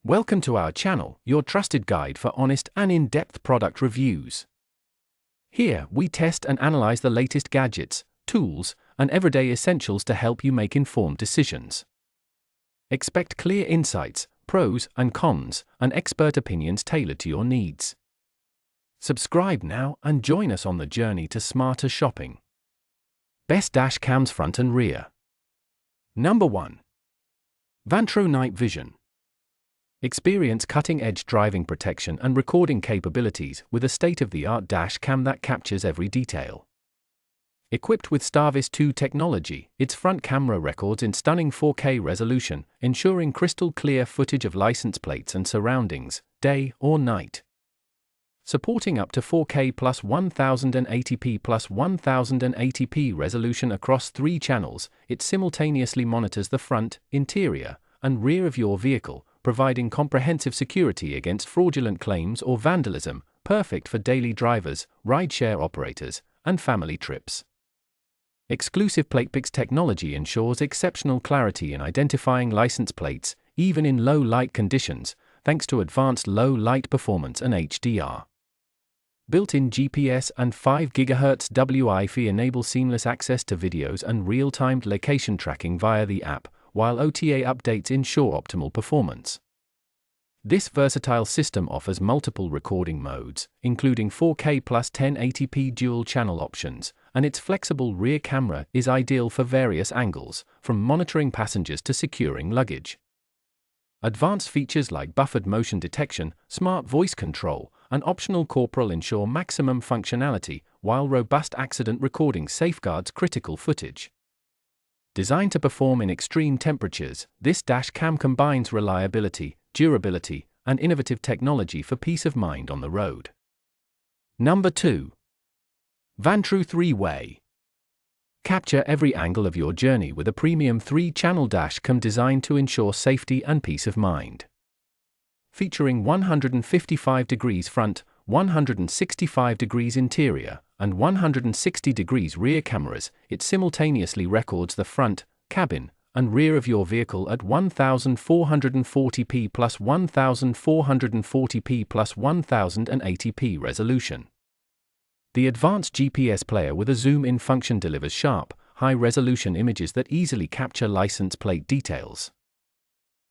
Welcome to our channel, your trusted guide for honest and in-depth product reviews. Here, we test and analyze the latest gadgets, tools, and everyday essentials to help you make informed decisions. Expect clear insights, pros and cons, and expert opinions tailored to your needs. Subscribe now and join us on the journey to smarter shopping. Best dash cams front and rear. Number 1. VANTRUE Night Vision. Experience cutting-edge driving protection and recording capabilities with a state-of-the-art dash cam that captures every detail. Equipped with Starvis 2 technology, its front camera records in stunning 4K resolution, ensuring crystal-clear footage of license plates and surroundings, day or night. Supporting up to 4K plus 1080p plus 1080p resolution across 3 channels, it simultaneously monitors the front, interior, and rear of your vehicle, providing comprehensive security against fraudulent claims or vandalism, perfect for daily drivers, rideshare operators, and family trips. Exclusive PlatePix technology ensures exceptional clarity in identifying license plates, even in low light conditions, thanks to advanced low light performance and HDR. Built-in GPS and 5 GHz Wi-Fi enable seamless access to videos and real-time location tracking via the app, while OTA updates ensure optimal performance. This versatile system offers multiple recording modes, including 4K plus 1080p dual-channel options, and its flexible rear camera is ideal for various angles, from monitoring passengers to securing luggage. Advanced features like buffered motion detection, smart voice control, and optional corporal ensure maximum functionality, while robust accident recording safeguards critical footage. Designed to perform in extreme temperatures, this dash cam combines reliability, durability, and innovative technology for peace of mind on the road. Number 2. VANTRUE Three Way. Capture every angle of your journey with a premium 3-channel dash cam designed to ensure safety and peace of mind. Featuring 155 degrees front, 165 degrees interior, and 160 degrees rear cameras, it simultaneously records the front, cabin, and rear of your vehicle at 1440p plus 1440p plus 1080p resolution. The advanced GPS player with a zoom-in function delivers sharp, high-resolution images that easily capture license plate details.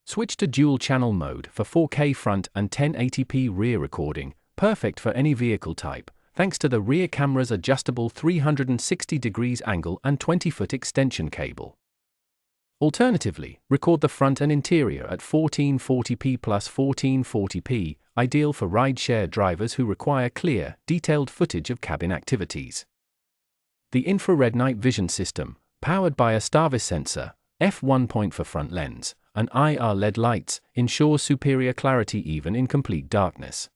Switch to dual-channel mode for 4K front and 1080p rear recording, perfect for any vehicle type, thanks to the rear camera's adjustable 360 degrees angle and 20-foot extension cable. Alternatively, record the front and interior at 1440p plus 1440p, ideal for rideshare drivers who require clear, detailed footage of cabin activities. The infrared night vision system, powered by a Starvis sensor, f1 point for front lens, and IR LED lights, ensures superior clarity even in complete darkness.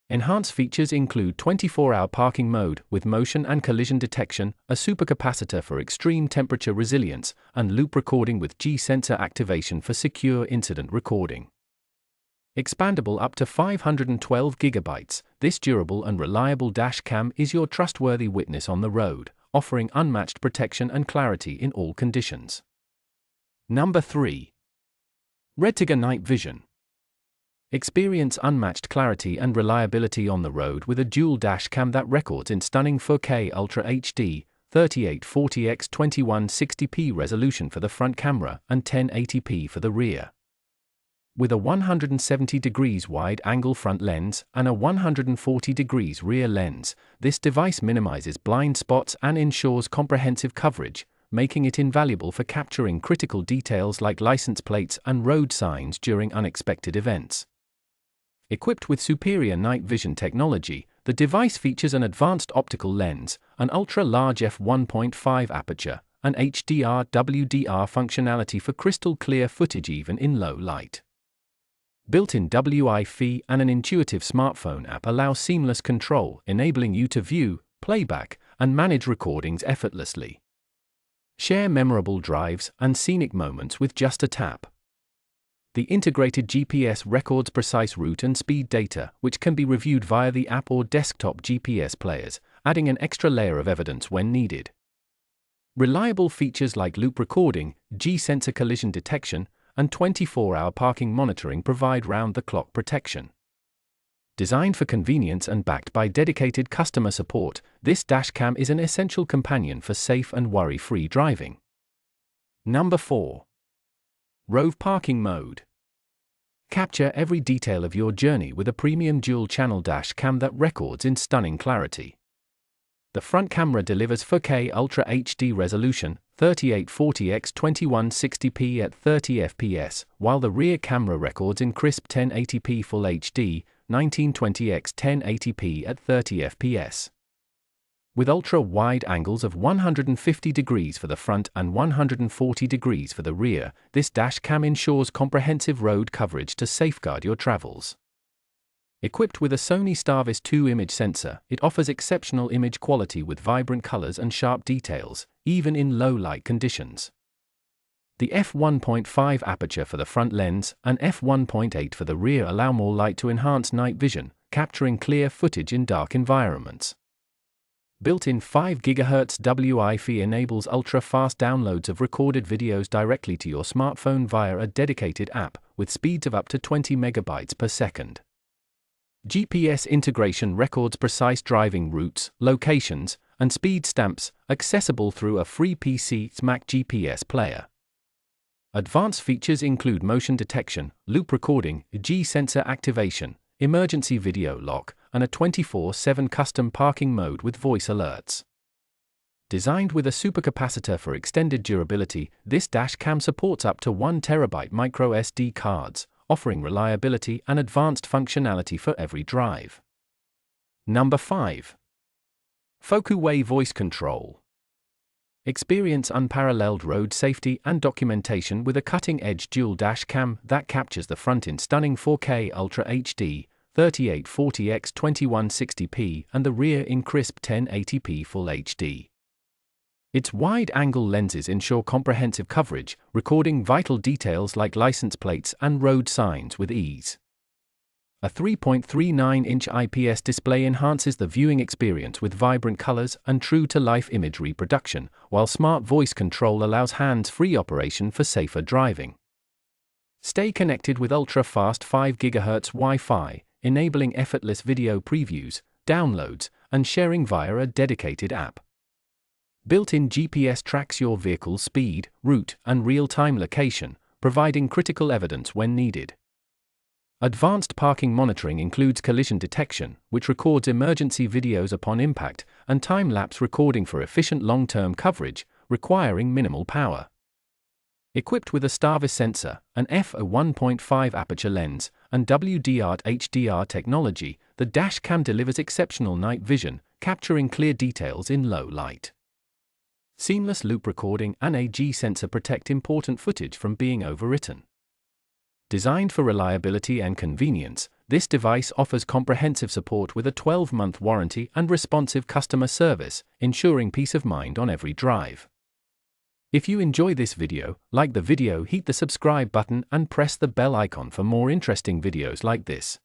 Enhanced features include 24-hour parking mode with motion and collision detection, a supercapacitor for extreme temperature resilience, and loop recording with G-sensor activation for secure incident recording. Expandable up to 512 GB, this durable and reliable dash cam is your trustworthy witness on the road, offering unmatched protection and clarity in all conditions. Number 3. REDTIGER Night Vision. Experience unmatched clarity and reliability on the road with a dual dash cam that records in stunning 4K Ultra HD, 3840x2160p resolution for the front camera and 1080p for the rear. With a 170 degrees wide-angle front lens and a 140 degrees rear lens, this device minimizes blind spots and ensures comprehensive coverage, making it invaluable for capturing critical details like license plates and road signs during unexpected events. Equipped with superior night vision technology, the device features an advanced optical lens, an ultra-large f1.5 aperture, and HDR/WDR functionality for crystal-clear footage even in low light. Built-in Wi-Fi and an intuitive smartphone app allow seamless control, enabling you to view, playback, and manage recordings effortlessly. Share memorable drives and scenic moments with just a tap. The integrated GPS records precise route and speed data, which can be reviewed via the app or desktop GPS players, adding an extra layer of evidence when needed. Reliable features like loop recording, G-sensor collision detection, and 24-hour parking monitoring provide round-the-clock protection. Designed for convenience and backed by dedicated customer support, this dashcam is an essential companion for safe and worry-free driving. Number 4. ROVE Parking Mode. Capture every detail of your journey with a premium dual-channel dashcam that records in stunning clarity. The front camera delivers 4K Ultra HD resolution, 3840x2160p at 30 fps, while the rear camera records in crisp 1080p Full HD, 1920x1080p at 30 fps. With ultra-wide angles of 150 degrees for the front and 140 degrees for the rear, this dashcam ensures comprehensive road coverage to safeguard your travels. Equipped with a Sony Starvis 2 image sensor, it offers exceptional image quality with vibrant colors and sharp details, even in low-light conditions. The f1.5 aperture for the front lens and f1.8 for the rear allow more light to enhance night vision, capturing clear footage in dark environments. Built-in 5 GHz Wi-Fi enables ultra-fast downloads of recorded videos directly to your smartphone via a dedicated app, with speeds of up to 20 megabytes per second. GPS integration records precise driving routes, locations, and speed stamps, accessible through a free PC's Mac GPS player. Advanced features include motion detection, loop recording, G-sensor activation, emergency video lock, and a 24/7 custom parking mode with voice alerts. Designed with a supercapacitor for extended durability, this dashcam supports up to 1 TB micro SD cards, offering reliability and advanced functionality for every drive. Number 5. FocuWay Voice Control. Experience unparalleled road safety and documentation with a cutting-edge dual dashcam that captures the front in stunning 4K Ultra HD, 3840x2160p and the rear in crisp 1080p Full HD. Its wide-angle lenses ensure comprehensive coverage, recording vital details like license plates and road signs with ease. A 3.39-inch IPS display enhances the viewing experience with vibrant colors and true-to-life image reproduction, while smart voice control allows hands-free operation for safer driving. Stay connected with ultra-fast 5 GHz Wi-Fi, enabling effortless video previews, downloads, and sharing via a dedicated app. Built-in GPS tracks your vehicle's speed, route, and real-time location, providing critical evidence when needed. Advanced parking monitoring includes collision detection, which records emergency videos upon impact, and time-lapse recording for efficient long-term coverage, requiring minimal power. Equipped with a Starvis sensor, an f1.5 aperture lens, and WDR HDR technology, the dashcam delivers exceptional night vision, capturing clear details in low light. Seamless loop recording and a G-sensor protect important footage from being overwritten. Designed for reliability and convenience, this device offers comprehensive support with a 12-month warranty and responsive customer service, ensuring peace of mind on every drive. If you enjoy this video, like the video, hit the subscribe button and press the bell icon for more interesting videos like this.